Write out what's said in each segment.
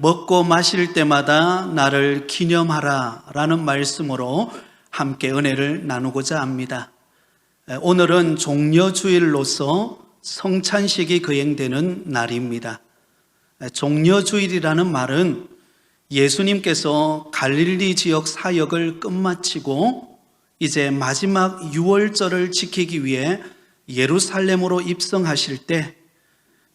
먹고 마실 때마다 나를 기념하라 라는 말씀으로 함께 은혜를 나누고자 합니다. 오늘은 종려주일로서 성찬식이 거행되는 날입니다. 종려주일이라는 말은 예수님께서 갈릴리 지역 사역을 끝마치고 이제 마지막 유월절을 지키기 위해 예루살렘으로 입성하실 때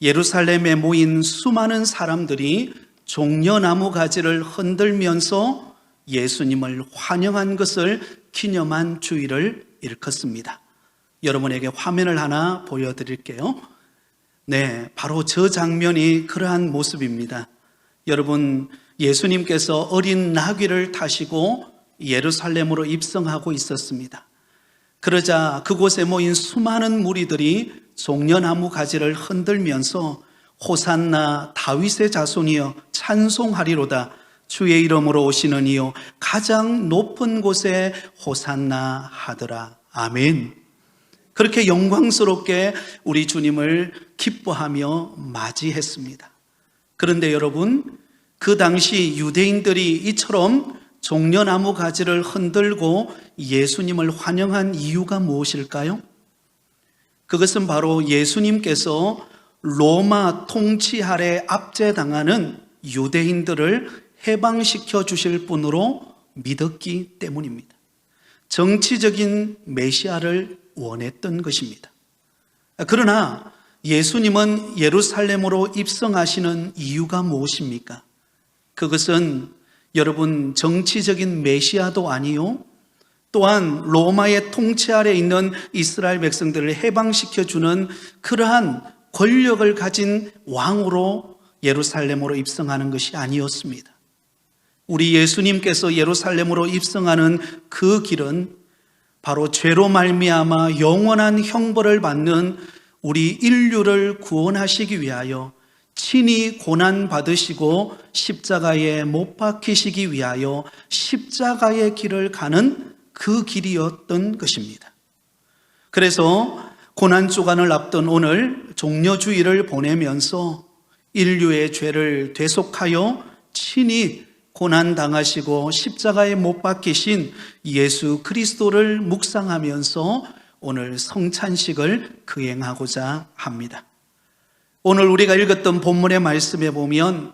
예루살렘에 모인 수많은 사람들이 종려나무 가지를 흔들면서 예수님을 환영한 것을 기념한 주일을 일컫습니다. 여러분에게 화면을 하나 보여드릴게요. 네, 바로 저 장면이 그러한 모습입니다. 여러분, 예수님께서 어린 나귀를 타시고 예루살렘으로 입성하고 있었습니다. 그러자 그곳에 모인 수많은 무리들이 종려나무 가지를 흔들면서 호산나 다윗의 자손이여 찬송하리로다, 주의 이름으로 오시는 이요 가장 높은 곳에 호산나 하더라. 아멘. 그렇게 영광스럽게 우리 주님을 기뻐하며 맞이했습니다. 그런데 여러분, 그 당시 유대인들이 이처럼 종려나무 가지를 흔들고 예수님을 환영한 이유가 무엇일까요? 그것은 바로 예수님께서 로마 통치 아래 압제당하는 유대인들을 해방시켜 주실 분으로 믿었기 때문입니다. 정치적인 메시아를 원했던 것입니다. 그러나 예수님은 예루살렘으로 입성하시는 이유가 무엇입니까? 그것은 여러분, 정치적인 메시아도 아니요, 또한 로마의 통치 아래 있는 이스라엘 백성들을 해방시켜주는 그러한 권력을 가진 왕으로 예루살렘으로 입성하는 것이 아니었습니다. 우리 예수님께서 예루살렘으로 입성하는 그 길은 바로 죄로 말미암아 영원한 형벌을 받는 우리 인류를 구원하시기 위하여 친히 고난 받으시고 십자가에 못 박히시기 위하여 십자가의 길을 가는 그 길이었던 것입니다. 그래서 고난주간을 앞둔 오늘 종려주일을 보내면서 인류의 죄를 대속하여 친히 고난당하시고 십자가에 못 박히신 예수 그리스도를 묵상하면서 오늘 성찬식을 거행하고자 합니다. 오늘 우리가 읽었던 본문의 말씀에 보면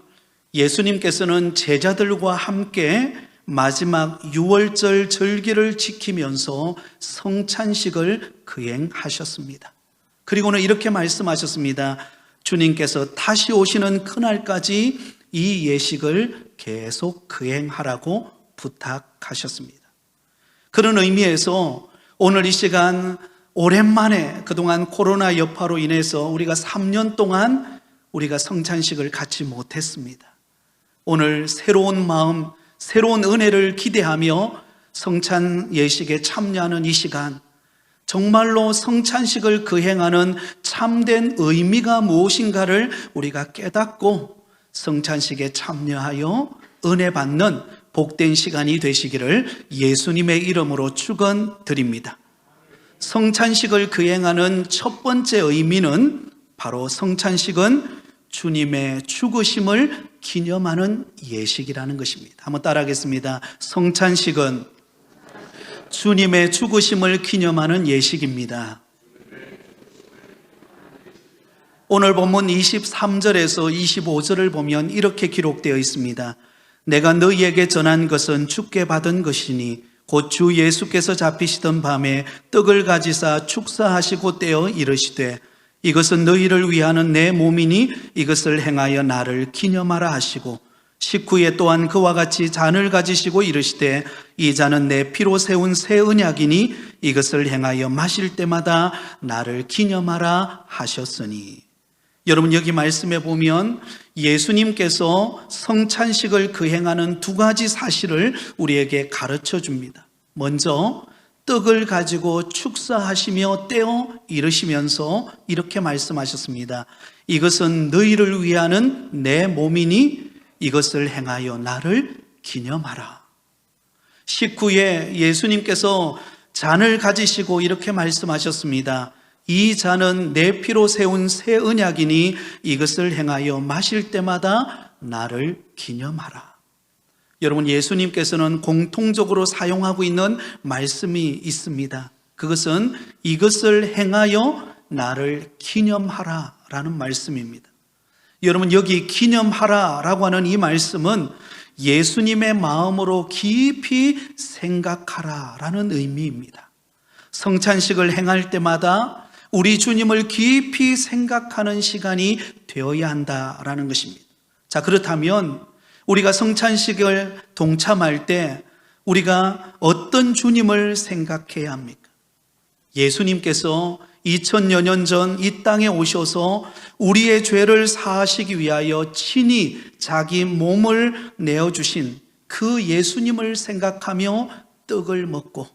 예수님께서는 제자들과 함께 마지막 유월절 절기를 지키면서 성찬식을 거행하셨습니다. 그리고는 이렇게 말씀하셨습니다. 주님께서 다시 오시는 그날까지 이 예식을 계속 거행하라고 부탁하셨습니다. 그런 의미에서 오늘 이 시간 오랜만에 그동안 코로나 여파로 인해서 우리가 3년 동안 우리가 성찬식을 갖지 못했습니다. 오늘 새로운 마음, 새로운 은혜를 기대하며 성찬 예식에 참여하는 이 시간, 정말로 성찬식을 거행하는 참된 의미가 무엇인가를 우리가 깨닫고 성찬식에 참여하여 은혜 받는 복된 시간이 되시기를 예수님의 이름으로 축원드립니다. 성찬식을 거행하는 첫 번째 의미는 바로 성찬식은 주님의 죽으심을 기념하는 예식이라는 것입니다. 한번 따라하겠습니다. 성찬식은 주님의 죽으심을 기념하는 예식입니다. 오늘 본문 23절에서 25절을 보면 이렇게 기록되어 있습니다. 내가 너희에게 전한 것은 주께 받은 것이니 곧 주 예수께서 잡히시던 밤에 떡을 가지사 축사하시고 떼어 이르시되 이것은 너희를 위하는 내 몸이니 이것을 행하여 나를 기념하라 하시고 식후에 또한 그와 같이 잔을 가지시고 이르시되 이 잔은 내 피로 세운 새 언약이니 이것을 행하여 마실 때마다 나를 기념하라 하셨으니. 여러분, 여기 말씀에 보면 예수님께서 성찬식을 거행하는 두 가지 사실을 우리에게 가르쳐 줍니다. 먼저 떡을 가지고 축사하시며 떼어 이르시면서 이렇게 말씀하셨습니다. 이것은 너희를 위하는 내 몸이니 이것을 행하여 나를 기념하라. 식후에 예수님께서 잔을 가지시고 이렇게 말씀하셨습니다. 이 잔은 내 피로 세운 새 언약이니 이것을 행하여 마실 때마다 나를 기념하라. 여러분, 예수님께서는 공통적으로 사용하고 있는 말씀이 있습니다. 그것은 이것을 행하여 나를 기념하라 라는 말씀입니다. 여러분, 여기 기념하라 라고 하는 이 말씀은 예수님의 마음으로 깊이 생각하라 라는 의미입니다. 성찬식을 행할 때마다 우리 주님을 깊이 생각하는 시간이 되어야 한다라는 것입니다. 자, 그렇다면 우리가 성찬식을 동참할 때 우리가 어떤 주님을 생각해야 합니까? 예수님께서 2000여 년 전 이 땅에 오셔서 우리의 죄를 사하시기 위하여 친히 자기 몸을 내어주신 그 예수님을 생각하며 떡을 먹고,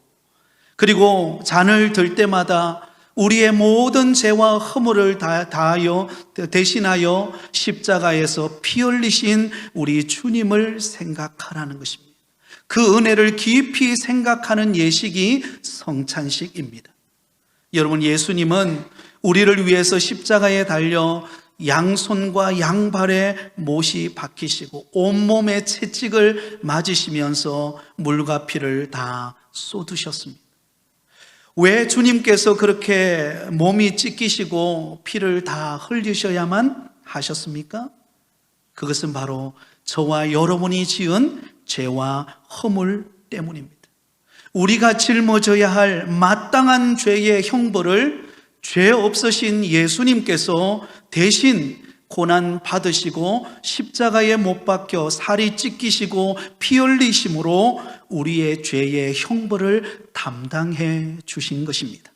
그리고 잔을 들 때마다 우리의 모든 죄와 허물을 다하여 대신하여 십자가에서 피 흘리신 우리 주님을 생각하라는 것입니다. 그 은혜를 깊이 생각하는 예식이 성찬식입니다. 여러분, 예수님은 우리를 위해서 십자가에 달려 양손과 양발에 못이 박히시고 온몸에 채찍을 맞으시면서 물과 피를 다 쏟으셨습니다. 왜 주님께서 그렇게 몸이 찢기시고 피를 다 흘리셔야만 하셨습니까? 그것은 바로 저와 여러분이 지은 죄와 허물 때문입니다. 우리가 짊어져야 할 마땅한 죄의 형벌을 죄 없으신 예수님께서 대신 고난 받으시고 십자가에 못 박혀 살이 찢기시고 피 흘리심으로 우리의 죄의 형벌을 담당해 주신 것입니다.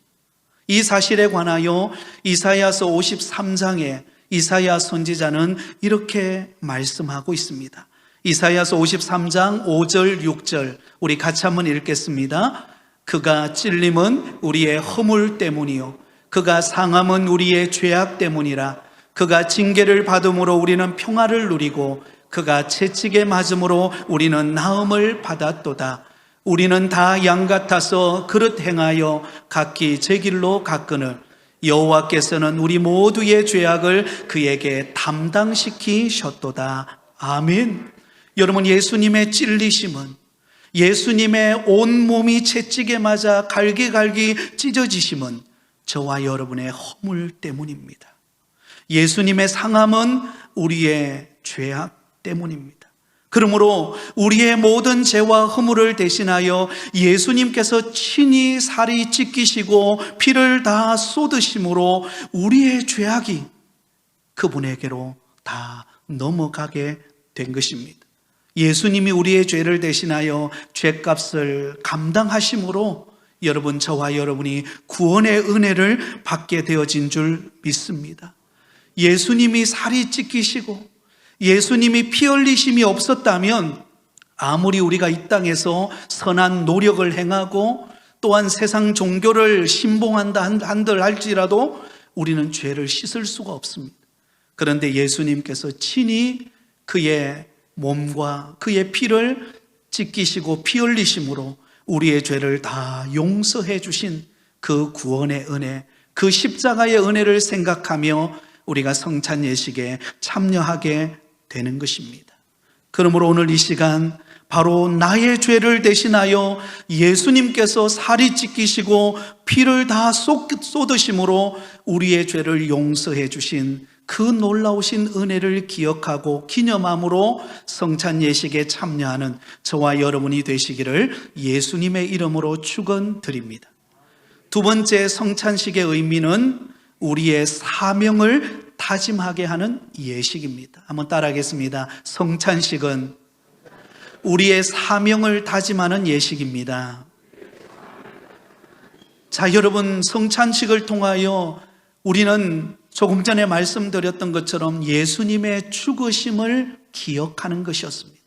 이 사실에 관하여 이사야서 53장에 이사야 선지자는 이렇게 말씀하고 있습니다. 이사야서 53장 5절 6절 우리 같이 한번 읽겠습니다. 그가 찔림은 우리의 허물 때문이요 그가 상함은 우리의 죄악 때문이라. 그가 징계를 받음으로 우리는 평화를 누리고 그가 채찍에 맞음으로 우리는 나음을 받았도다. 우리는 다 양 같아서 그릇 행하여 각기 제 길로 갔거늘 여호와께서는 우리 모두의 죄악을 그에게 담당시키셨도다. 아멘. 여러분, 예수님의 찔리심은, 예수님의 온몸이 채찍에 맞아 갈기갈기 찢어지심은 저와 여러분의 허물 때문입니다. 예수님의 상함은 우리의 죄악 때문입니다. 그러므로 우리의 모든 죄와 허물을 대신하여 예수님께서 친히 살이 찢기시고 피를 다 쏟으심으로 우리의 죄악이 그분에게로 다 넘어가게 된 것입니다. 예수님이 우리의 죄를 대신하여 죄값을 감당하심으로 여러분, 저와 여러분이 구원의 은혜를 받게 되어진 줄 믿습니다. 예수님이 살이 찢기시고 예수님이 피 흘리심이 없었다면 아무리 우리가 이 땅에서 선한 노력을 행하고 또한 세상 종교를 신봉한다 한들 할지라도 우리는 죄를 씻을 수가 없습니다. 그런데 예수님께서 친히 그의 몸과 그의 피를 찢기시고 피 흘리심으로 우리의 죄를 다 용서해 주신 그 구원의 은혜, 그 십자가의 은혜를 생각하며 우리가 성찬 예식에 참여하게 되는 것입니다. 그러므로 오늘 이 시간 바로 나의 죄를 대신하여 예수님께서 살이 찢기시고 피를 다 쏟으심으로 우리의 죄를 용서해 주신 그 놀라우신 은혜를 기억하고 기념함으로 성찬 예식에 참여하는 저와 여러분이 되시기를 예수님의 이름으로 축원드립니다. 두 번째 성찬식의 의미는 우리의 사명을 다짐하게 하는 예식입니다. 한번 따라하겠습니다. 성찬식은 우리의 사명을 다짐하는 예식입니다. 자, 여러분, 성찬식을 통하여 우리는 조금 전에 말씀드렸던 것처럼 예수님의 죽으심을 기억하는 것이었습니다.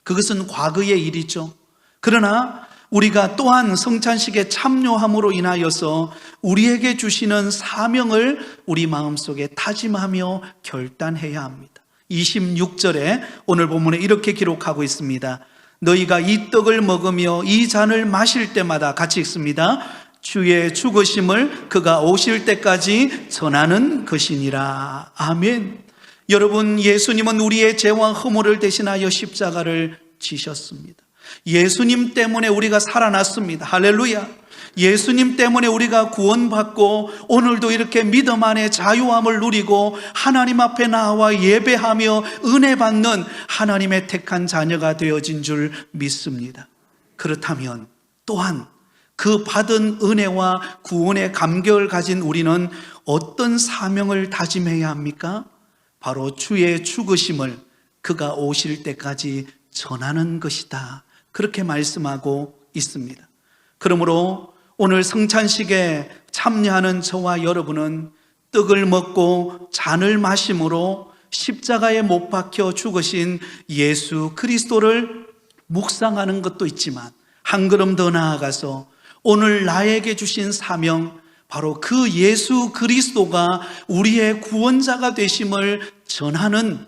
그것은 과거의 일이죠. 그러나 우리가 또한 성찬식에 참여함으로 인하여서 우리에게 주시는 사명을 우리 마음속에 다짐하며 결단해야 합니다. 26절에 오늘 본문에 이렇게 기록하고 있습니다. 너희가 이 떡을 먹으며 이 잔을 마실 때마다, 같이 읽습니다. 주의 죽으심을 그가 오실 때까지 전하는 것이니라. 아멘. 여러분, 예수님은 우리의 죄와 허물을 대신하여 십자가를 지셨습니다. 예수님 때문에 우리가 살아났습니다. 할렐루야. 예수님 때문에 우리가 구원받고 오늘도 이렇게 믿음 안에 자유함을 누리고 하나님 앞에 나와 예배하며 은혜 받는 하나님의 택한 자녀가 되어진 줄 믿습니다. 그렇다면 또한 그 받은 은혜와 구원의 감격을 가진 우리는 어떤 사명을 다짐해야 합니까? 바로 주의 죽으심을 그가 오실 때까지 전하는 것이다. 그렇게 말씀하고 있습니다. 그러므로 오늘 성찬식에 참여하는 저와 여러분은 떡을 먹고 잔을 마심으로 십자가에 못 박혀 죽으신 예수 그리스도를 묵상하는 것도 있지만 한 걸음 더 나아가서 오늘 나에게 주신 사명, 바로 그 예수 그리스도가 우리의 구원자가 되심을 전하는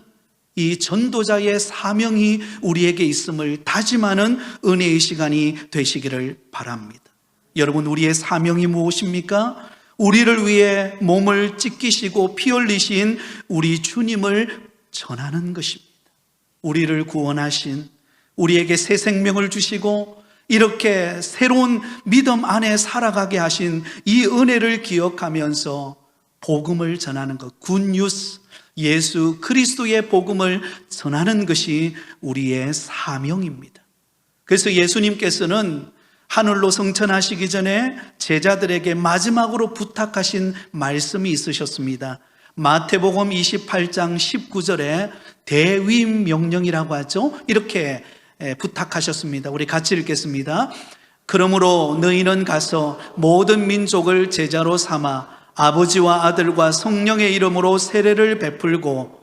이 전도자의 사명이 우리에게 있음을 다짐하는 은혜의 시간이 되시기를 바랍니다. 여러분, 우리의 사명이 무엇입니까? 우리를 위해 몸을 찢기시고 피 흘리신 우리 주님을 전하는 것입니다. 우리를 구원하신, 우리에게 새 생명을 주시고 이렇게 새로운 믿음 안에 살아가게 하신 이 은혜를 기억하면서 복음을 전하는 것, 굿뉴스, 예수 그리스도의 복음을 전하는 것이 우리의 사명입니다. 그래서 예수님께서는 하늘로 승천하시기 전에 제자들에게 마지막으로 부탁하신 말씀이 있으셨습니다. 마태복음 28장 19절에 대위임 명령이라고 하죠. 이렇게 부탁하셨습니다. 우리 같이 읽겠습니다. 그러므로 너희는 가서 모든 민족을 제자로 삼아 아버지와 아들과 성령의 이름으로 세례를 베풀고,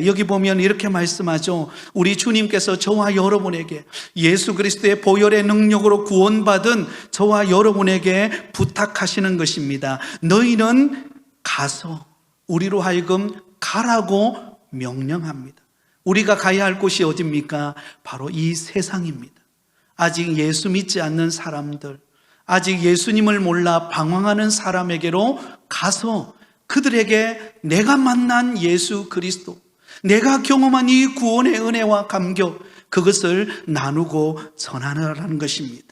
여기 보면 이렇게 말씀하죠. 우리 주님께서 저와 여러분에게 예수 그리스도의 보혈의 능력으로 구원받은 저와 여러분에게 부탁하시는 것입니다. 너희는 가서, 우리로 하여금 가라고 명령합니다. 우리가 가야 할 곳이 어디입니까? 바로 이 세상입니다. 아직 예수 믿지 않는 사람들, 아직 예수님을 몰라 방황하는 사람에게로 가서 그들에게 내가 만난 예수 그리스도, 내가 경험한 이 구원의 은혜와 감격, 그것을 나누고 전하라는 것입니다.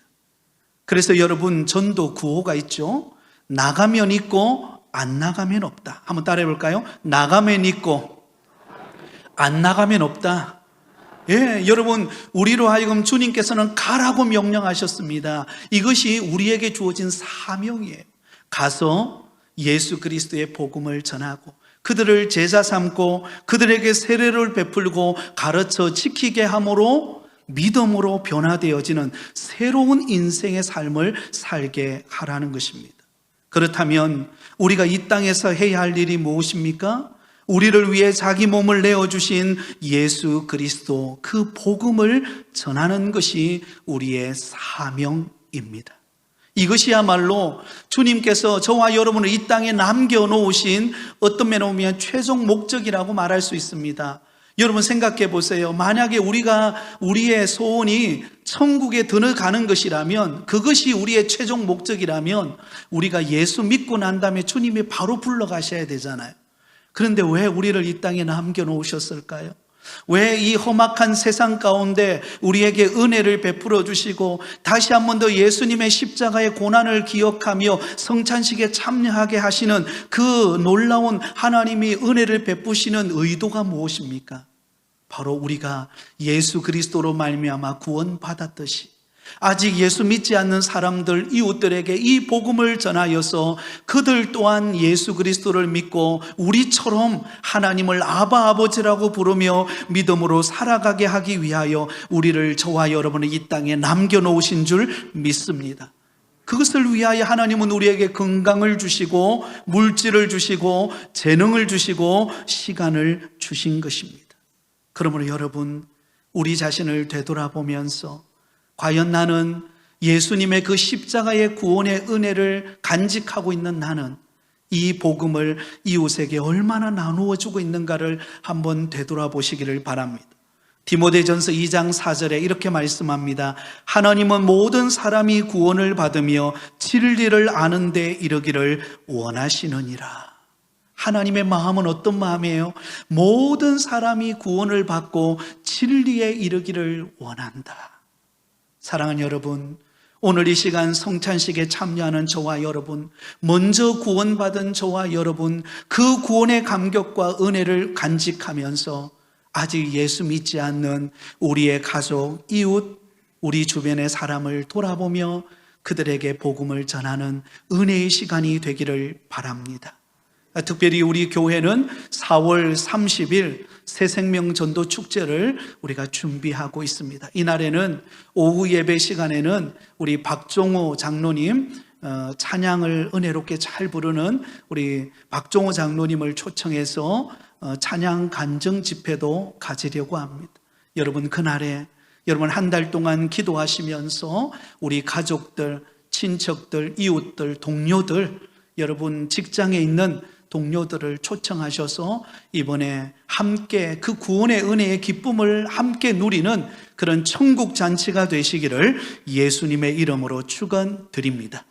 그래서 여러분, 전도 구호가 있죠. 나가면 있고 안 나가면 없다. 한번 따라해 볼까요? 나가면 있고 안 나가면 없다. 여러분, 우리로 하여금 주님께서는 가라고 명령하셨습니다. 이것이 우리에게 주어진 사명이에요. 가서 예수 그리스도의 복음을 전하고 그들을 제자 삼고 그들에게 세례를 베풀고 가르쳐 지키게 함으로 믿음으로 변화되어지는 새로운 인생의 삶을 살게 하라는 것입니다. 그렇다면 우리가 이 땅에서 해야 할 일이 무엇입니까? 우리를 위해 자기 몸을 내어주신 예수 그리스도, 그 복음을 전하는 것이 우리의 사명입니다. 이것이야말로 주님께서 저와 여러분을 이 땅에 남겨놓으신, 어떤 면에 보면 최종 목적이라고 말할 수 있습니다. 여러분 생각해 보세요. 만약에 우리의 소원이 천국에 들어가는 것이라면, 그것이 우리의 최종 목적이라면 우리가 예수 믿고 난 다음에 주님이 바로 불러가셔야 되잖아요. 그런데 왜 우리를 이 땅에 남겨놓으셨을까요? 왜 이 험악한 세상 가운데 우리에게 은혜를 베풀어 주시고 다시 한 번 더 예수님의 십자가의 고난을 기억하며 성찬식에 참여하게 하시는 그 놀라운 하나님이 은혜를 베푸시는 의도가 무엇입니까? 바로 우리가 예수 그리스도로 말미암아 구원받았듯이 아직 예수 믿지 않는 사람들, 이웃들에게 이 복음을 전하여서 그들 또한 예수 그리스도를 믿고 우리처럼 하나님을 아바 아버지라고 부르며 믿음으로 살아가게 하기 위하여 우리를, 저와 여러분을 이 땅에 남겨놓으신 줄 믿습니다. 그것을 위하여 하나님은 우리에게 건강을 주시고 물질을 주시고 재능을 주시고 시간을 주신 것입니다. 그러므로 여러분, 우리 자신을 되돌아보면서 과연 나는 예수님의 그 십자가의 구원의 은혜를 간직하고 있는 나는 이 복음을 이웃에게 얼마나 나누어 주고 있는가를 한번 되돌아보시기를 바랍니다. 디모데전서 2장 4절에 이렇게 말씀합니다. 하나님은 모든 사람이 구원을 받으며 진리를 아는 데 이르기를 원하시느니라. 하나님의 마음은 어떤 마음이에요? 모든 사람이 구원을 받고 진리에 이르기를 원한다. 사랑하는 여러분, 오늘 이 시간 성찬식에 참여하는 저와 여러분, 먼저 구원받은 저와 여러분, 그 구원의 감격과 은혜를 간직하면서 아직 예수 믿지 않는 우리의 가족, 이웃, 우리 주변의 사람을 돌아보며 그들에게 복음을 전하는 은혜의 시간이 되기를 바랍니다. 특별히 우리 교회는 4월 30일 새생명 전도 축제를 우리가 준비하고 있습니다. 이날에는 오후 예배 시간에는 우리 박종호 장로님 찬양을 은혜롭게 잘 부르는 우리 박종호 장로님을 초청해서 찬양 간증 집회도 가지려고 합니다. 여러분, 그날에 여러분 한 달 동안 기도하시면서 우리 가족들, 친척들, 이웃들, 동료들, 여러분 직장에 있는 동료들을 초청하셔서 이번에 함께 그 구원의 은혜의 기쁨을 함께 누리는 그런 천국 잔치가 되시기를 예수님의 이름으로 축원드립니다.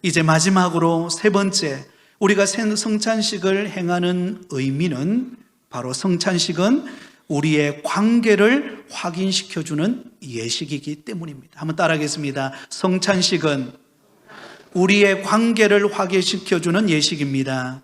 이제 마지막으로 세 번째, 우리가 성찬식을 행하는 의미는 바로 성찬식은 우리의 관계를 확인시켜주는 예식이기 때문입니다. 한번 따라하겠습니다. 성찬식은 우리의 관계를 확인시켜주는 예식입니다.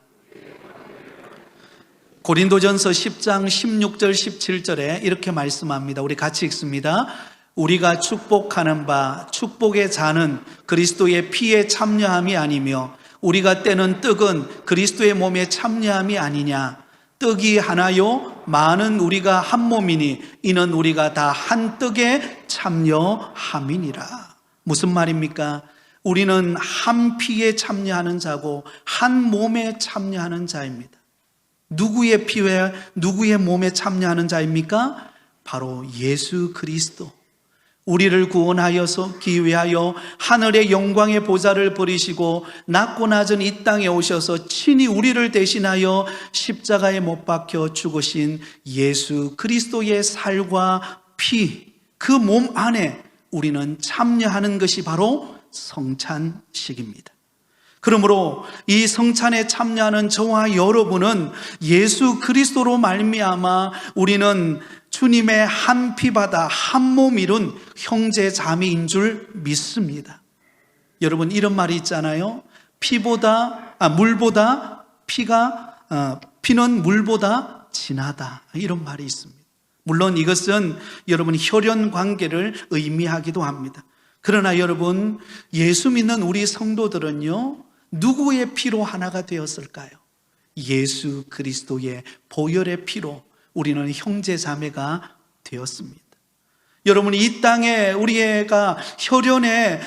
고린도전서 10장 16절 17절에 이렇게 말씀합니다. 우리 같이 읽습니다. 우리가 축복하는 바 축복의 잔은 그리스도의 피에 참여함이 아니며 우리가 떼는 떡은 그리스도의 몸에 참여함이 아니냐. 떡이 하나요 많은 우리가 한 몸이니 이는 우리가 다 한 떡에 참여함이니라. 무슨 말입니까? 우리는 한 피에 참여하는 자고 한 몸에 참여하는 자입니다. 누구의 피에 누구의 몸에 참여하는 자입니까? 바로 예수 그리스도. 우리를 구원하여서 기회하여 하늘의 영광의 보좌를 버리시고 낮고 낮은 이 땅에 오셔서 친히 우리를 대신하여 십자가에 못 박혀 죽으신 예수 그리스도의 살과 피, 그 몸 안에 우리는 참여하는 것이 바로 성찬식입니다. 그러므로 이 성찬에 참여하는 저와 여러분은 예수 그리스도로 말미암아 우리는 주님의 한 피바다 한 몸 이룬 형제 자매인 줄 믿습니다. 여러분, 이런 말이 있잖아요. 물보다 피는 물보다 진하다, 이런 말이 있습니다. 물론 이것은 여러분 혈연 관계를 의미하기도 합니다. 그러나 여러분, 예수 믿는 우리 성도들은요, 누구의 피로 하나가 되었을까요? 예수 그리스도의 보혈의 피로 우리는 형제 자매가 되었습니다. 여러분, 이 땅에 우리가 혈연의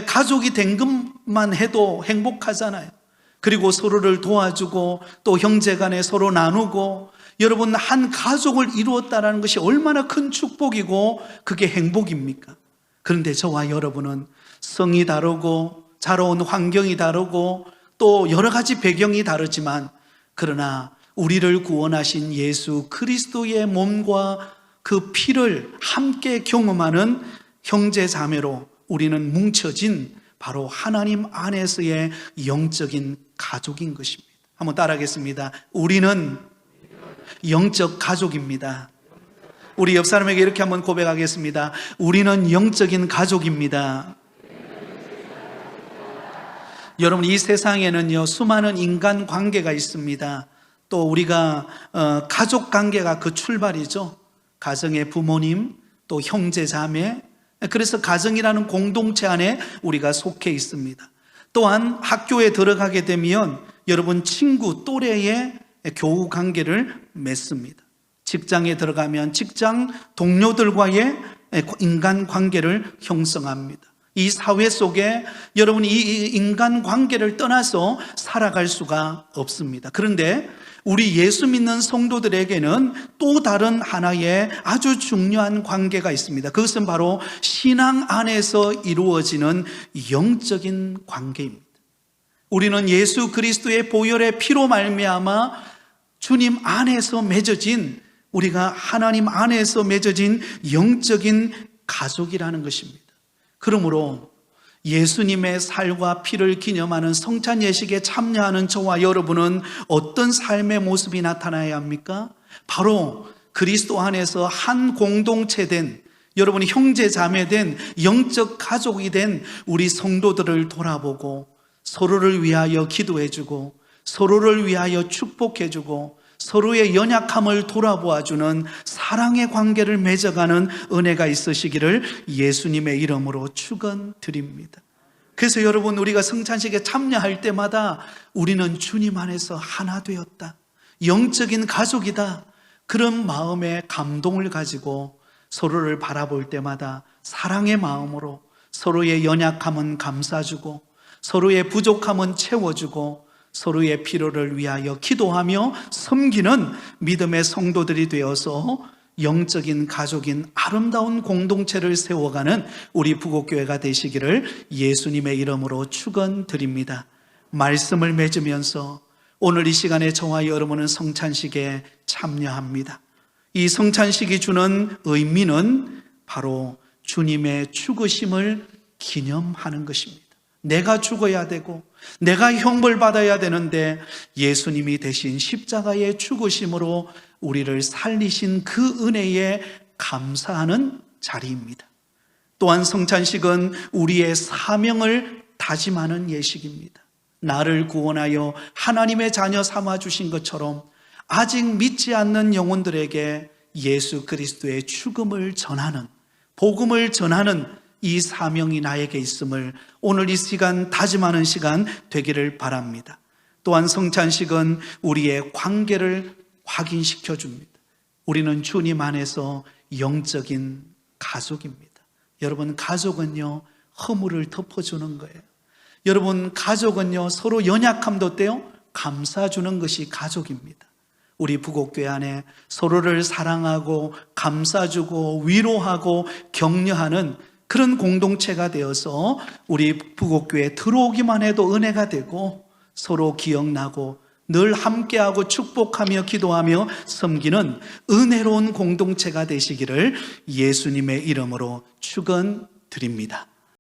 가족이 된 것만 해도 행복하잖아요. 그리고 서로를 도와주고 또 형제 간에 서로 나누고, 여러분 한 가족을 이루었다는 것이 얼마나 큰 축복이고 그게 행복입니까? 그런데 저와 여러분은 성이 다르고 자라온 환경이 다르고 또 여러 가지 배경이 다르지만, 그러나 우리를 구원하신 예수 그리스도의 몸과 그 피를 함께 경험하는 형제 자매로 우리는 뭉쳐진 바로 하나님 안에서의 영적인 가족인 것입니다. 한번 따라하겠습니다. 우리는 영적 가족입니다. 우리 옆 사람에게 이렇게 한번 고백하겠습니다. 우리는 영적인 가족입니다. 여러분, 이 세상에는요, 수많은 인간 관계가 있습니다. 또 우리가 가족 관계가 그 출발이죠. 가정의 부모님, 또 형제 자매, 그래서 가정이라는 공동체 안에 우리가 속해 있습니다. 또한 학교에 들어가게 되면 여러분 친구, 또래의 교우 관계를 맺습니다. 직장에 들어가면 직장 동료들과의 인간 관계를 형성합니다. 이 사회 속에 여러분 이 인간 관계를 떠나서 살아갈 수가 없습니다. 그런데 우리 예수 믿는 성도들에게는 또 다른 하나의 아주 중요한 관계가 있습니다. 그것은 바로 신앙 안에서 이루어지는 영적인 관계입니다. 우리는 예수 그리스도의 보혈의 피로 말미암아 주님 안에서 맺어진, 우리가 하나님 안에서 맺어진 영적인 가족이라는 것입니다. 그러므로 예수님의 살과 피를 기념하는 성찬 예식에 참여하는 저와 여러분은 어떤 삶의 모습이 나타나야 합니까? 바로 그리스도 안에서 한 공동체된, 여러분이 형제 자매된, 영적 가족이 된 우리 성도들을 돌아보고 서로를 위하여 기도해주고 서로를 위하여 축복해주고 서로의 연약함을 돌아보아주는 사랑의 관계를 맺어가는 은혜가 있으시기를 예수님의 이름으로 축원드립니다. 그래서 여러분, 우리가 성찬식에 참여할 때마다 우리는 주님 안에서 하나 되었다, 영적인 가족이다, 그런 마음의 감동을 가지고 서로를 바라볼 때마다 사랑의 마음으로 서로의 연약함은 감싸주고 서로의 부족함은 채워주고 서로의 필요를 위하여 기도하며 섬기는 믿음의 성도들이 되어서 영적인 가족인 아름다운 공동체를 세워가는 우리 부곡교회가 되시기를 예수님의 이름으로 축원드립니다. 말씀을 맺으면서 오늘 이 시간에 저와 여러분은 성찬식에 참여합니다. 이 성찬식이 주는 의미는 바로 주님의 죽으심을 기념하는 것입니다. 내가 죽어야 되고 내가 형벌 받아야 되는데 예수님이 대신 십자가의 죽으심으로 우리를 살리신 그 은혜에 감사하는 자리입니다. 또한 성찬식은 우리의 사명을 다짐하는 예식입니다. 나를 구원하여 하나님의 자녀 삼아 주신 것처럼 아직 믿지 않는 영혼들에게 예수 그리스도의 죽음을 전하는, 복음을 전하는 이 사명이 나에게 있음을 오늘 이 시간 다짐하는 시간 되기를 바랍니다. 또한 성찬식은 우리의 관계를 확인시켜 줍니다. 우리는 주님 안에서 영적인 가족입니다. 여러분, 가족은요, 허물을 덮어주는 거예요. 여러분, 가족은요, 서로 연약함도 때요 감싸주는 것이 가족입니다. 우리 부곡교회 안에 서로를 사랑하고 감싸주고 위로하고 격려하는 그런 공동체가 되어서 우리 부곡교회에 들어오기만 해도 은혜가 되고 서로 기억나고 늘 함께하고 축복하며 기도하며 섬기는 은혜로운 공동체가 되시기를 예수님의 이름으로 축원드립니다.